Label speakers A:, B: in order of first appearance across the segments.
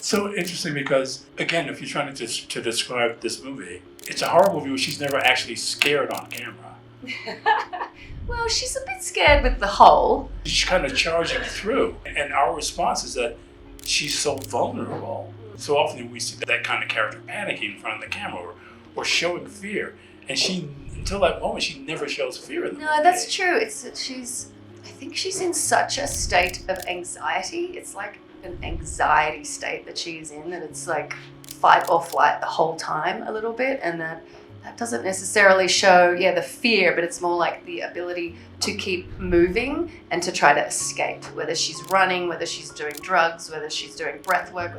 A: It's so interesting because, again, if you're trying to describe this movie, it's a horror movie where she's never actually scared on camera.
B: Well, she's a bit scared with the hole.
A: She's kind of charging through. And our response is that she's so vulnerable. So often we see that kind of character panicking in front of the camera or showing fear. And she, until that moment, she never shows fear in the movie.
B: No, that's true. I think she's in such a state of anxiety. It's like an anxiety state that she's in, that it's like fight or flight the whole time a little bit, and that doesn't necessarily show the fear, but it's more like the ability to keep moving and to try to escape, whether she's running, whether she's doing drugs, whether she's doing breath work,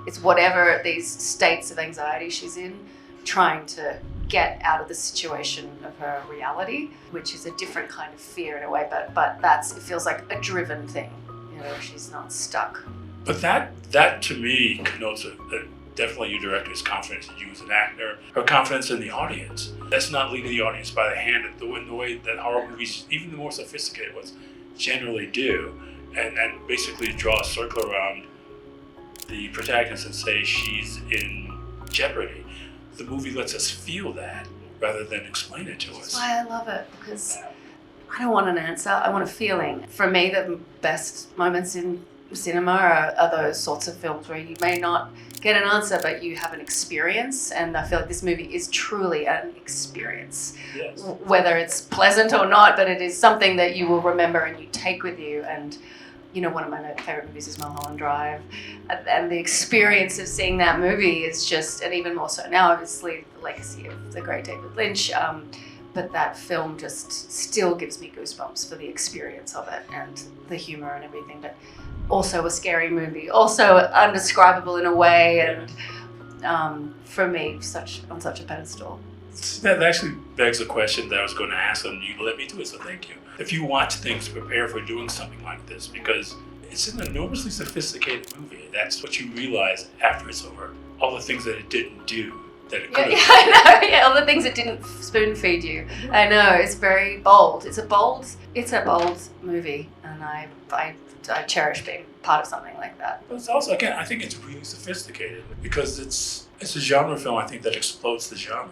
B: it's whatever these states of anxiety she's in, trying to get out of the situation of her reality, which is a different kind of fear in a way, but it feels like a driven thing, she's not stuck.
A: But that to me connotes definitely your director's confidence in you as an actor, her confidence in the audience. That's not leading the audience by the hand in the way that horror movies, even the more sophisticated ones, generally do, and basically draw a circle around the protagonist and say she's in jeopardy. The movie lets us feel that rather than explain it to us.
B: That's why I love it, because I don't want an answer, I want a feeling. For me, the best moments in cinema are those sorts of films where you may not get an answer, but you have an experience, and I feel like this movie is truly an experience.
A: Yes.
B: Whether it's pleasant or not, but it is something that you will remember and you take with you. And one of my favorite movies is Mulholland Drive, and the experience of seeing that movie is just, and even more so now, obviously, the legacy of the great David Lynch. But that film just still gives me goosebumps for the experience of it and the humor and everything. But also a scary movie, also undescribable in a way, and for me, on such a pedestal.
A: That actually begs a question that I was going to ask, and you led me to it, so thank you. If you watch things to prepare for doing something like this, because it's an enormously sophisticated movie, that's what you realize after it's over. All the things that it didn't do, that it could have.
B: I know, all the things it didn't spoon feed you. I know, it's very bold. It's a bold movie, and I cherish being part of something like that.
A: But it's also, again, I think it's really sophisticated because it's a genre film, I think, that explodes the genre.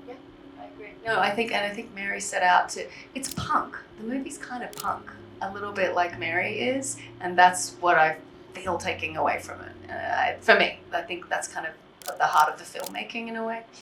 B: Yeah, I agree. No, I think Mary set out to, it's punk. The movie's kind of punk, a little bit like Mary is, and that's what I feel taking away from it. For me, I think that's kind of at the heart of the filmmaking in a way.